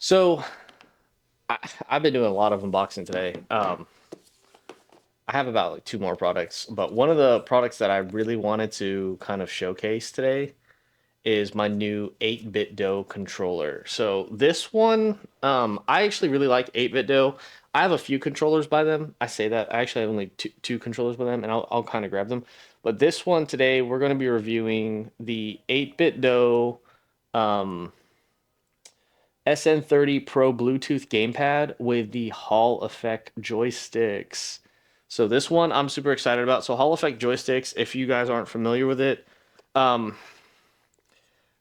So I've been doing a lot of unboxing today. I have about like two more products, but one of the products that I really wanted to kind of showcase today is my new 8BitDo controller. So this one, I actually really like 8BitDo. I have a few controllers by them. I say that I actually have only two controllers by them, and I'll kind of grab them. But this one today, we're going to be reviewing the 8BitDo SN30 Pro Bluetooth gamepad with the Hall Effect Joysticks. So this one I'm super excited about. So Hall Effect Joysticks, if you guys aren't familiar with it, um,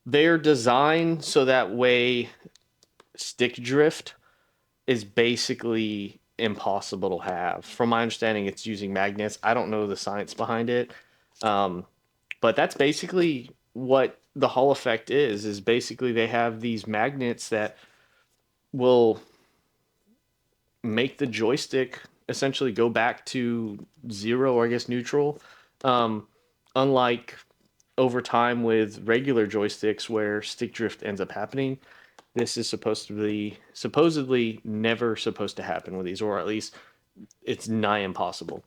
they're designed so that way stick drift is basically impossible to have. From my understanding, it's using magnets. I don't know the science behind it, um, but that's basically what the Hall Effect is basically they have these magnets that will make the joystick essentially go back to zero or I guess neutral. Um, Unlike over time with regular joysticks where stick drift ends up happening, this is supposed to be supposedly never supposed to happen with these, or at least it's nigh impossible.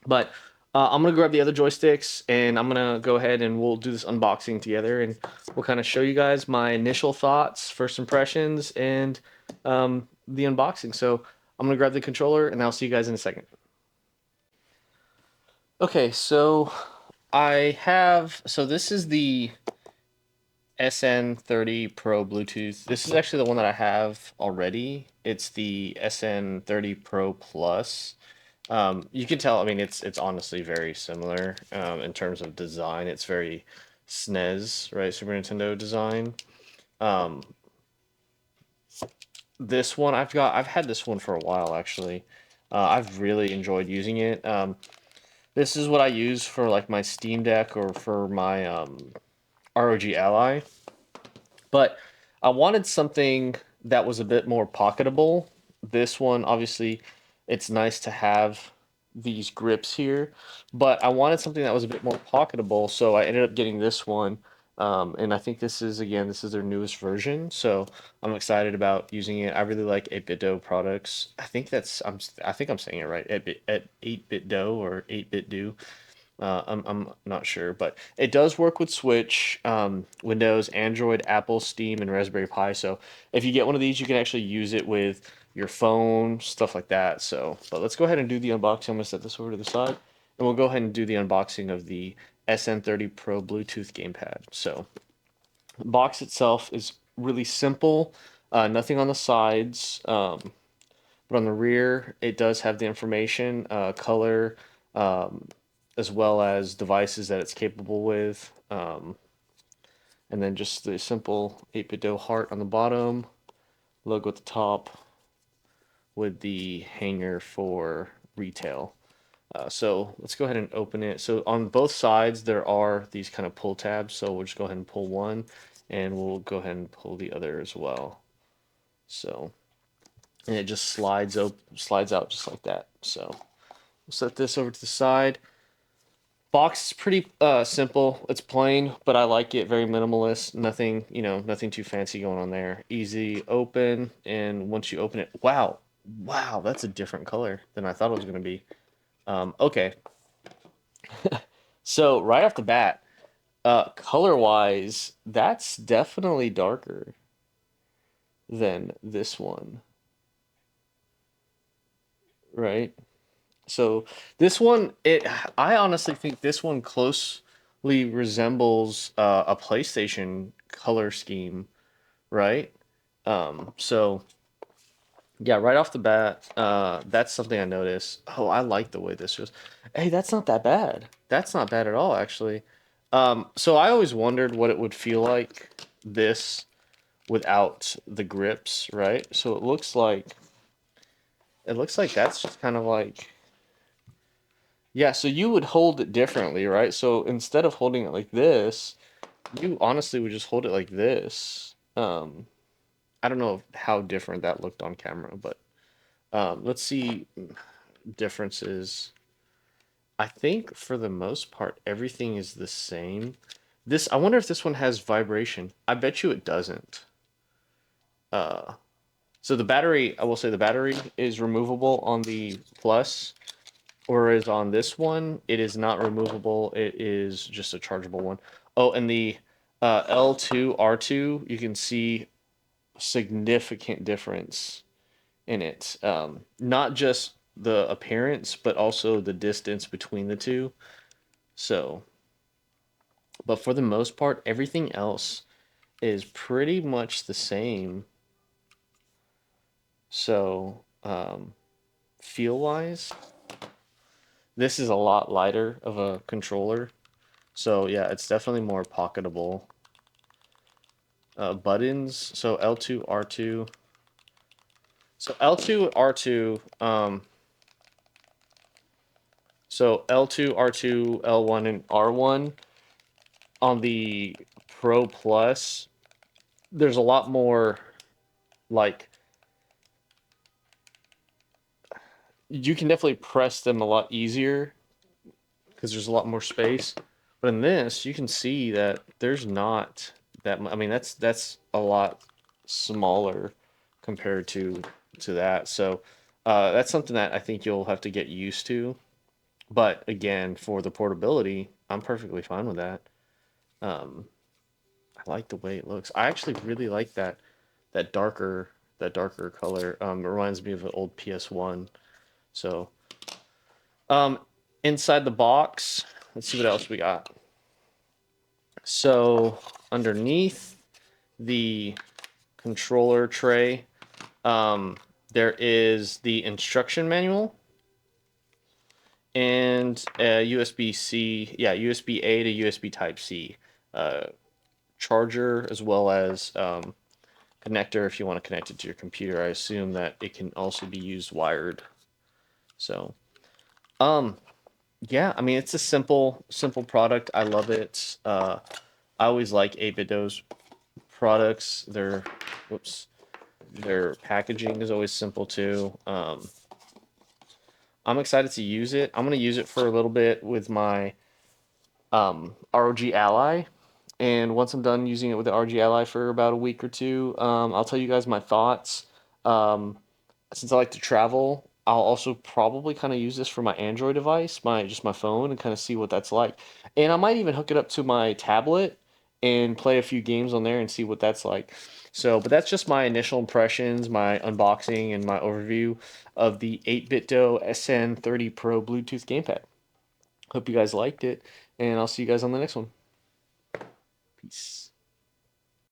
But I'm gonna grab the other joysticks and I'm gonna go ahead and we'll do this unboxing together and we'll kind of show you guys my initial thoughts, first impressions, and the unboxing. So I'm gonna grab the controller and I'll see you guys in a second. Okay, so so this is the SN30 Pro Bluetooth. This is actually the one that I have already. It's the SN30 Pro Plus. You can tell, I mean, it's honestly very similar in terms of design. It's very SNES, right? Super Nintendo design. Um, this one I've had this one for a while actually. I've really enjoyed using it. This is what I use for like my Steam Deck or for my ROG Ally. But I wanted something that was a bit more pocketable. This one, obviously, it's nice to have these grips here, but I wanted something that was a bit more pocketable, so I ended up getting this one. And I think this is, again, this is their newest version, so I'm excited about using it. I really like 8BitDo products. I think I'm saying it right, at 8BitDo or 8BitDo. I'm not sure, but it does work with Switch, Windows, Android, Apple, Steam, and Raspberry Pi. So if you get one of these, you can actually use it with your phone, stuff like that. So, but let's go ahead and do the unboxing. I'm gonna set this over to the side, and we'll go ahead and do the unboxing of the SN30 Pro Bluetooth gamepad. So, the box itself is really simple, nothing on the sides, but on the rear, it does have the information, color. Um, as well as devices that it's capable with. And then just the simple 8BitDo heart on the bottom, logo at the top with the hanger for retail. So let's go ahead and open it. So on both sides, there are these kind of pull tabs. So we'll just go ahead and pull one and we'll go ahead and pull the other as well. So, and it just slides out just like that. So we'll set this over to the side. Box is pretty simple. It's plain, but I like it. Very minimalist. Nothing, nothing too fancy going on there. Easy open, and once you open it, wow, wow, that's a different color than I thought it was going to be. Okay, so right off the bat, color-wise, that's definitely darker than this one, right? So this one, I honestly think this one closely resembles a PlayStation color scheme, right? So yeah, right off the bat, that's something I noticed. Oh, I like the way this was. Hey, that's not that bad. That's not bad at all, actually. So I always wondered what it would feel like this without the grips, right? So it looks like that's just kind of like. Yeah, so you would hold it differently, right? So instead of holding it like this, you honestly would just hold it like this. I don't know how different that looked on camera, but let's see differences. I think for the most part, everything is the same. I wonder if this one has vibration. I bet you it doesn't. So the battery, I will say the battery is removable on the Plus, whereas on this one, it is not removable. It is just a chargeable one. Oh, and the L2 R2, you can see significant difference in it. Not just the appearance, but also the distance between the two. So, but for the most part, everything else is pretty much the same. So, feel wise, this is a lot lighter of a controller. So, yeah, it's definitely more pocketable. Buttons, so L2, R2. So L2, R2, so L2, R2, L1, and R1 on the Pro Plus, there's a lot more like you can definitely press them a lot easier because there's a lot more space. But in this, you can see that there's not that much. I mean, that's a lot smaller compared to that. So that's something that I think you'll have to get used to. But again, for the portability, I'm perfectly fine with that. Um, I like the way it looks. I actually really like that darker that darker color. It reminds me of an old PS1. So, um, inside the box, let's see what else we got. So, underneath the controller tray, um, there is the instruction manual and a USB-C, yeah, USB-A to USB Type-C charger, as well as connector if you want to connect it to your computer. I assume that it can also be used wired. So, um, yeah, I mean it's a simple product. I love it. I always like 8BitDo's products. Whoops, their packaging is always simple too. I'm excited to use it. I'm gonna use it for a little bit with my ROG Ally. And once I'm done using it with the RG Ally for about a week or two, I'll tell you guys my thoughts. Um, since I like to travel, I'll also probably kind of use this for my Android device, my phone, and kind of see what that's like. And I might even hook it up to my tablet and play a few games on there and see what that's like. So, but that's just my initial impressions, my unboxing, and my overview of the 8BitDo SN30 Pro Bluetooth gamepad. Hope you guys liked it, and I'll see you guys on the next one. Peace.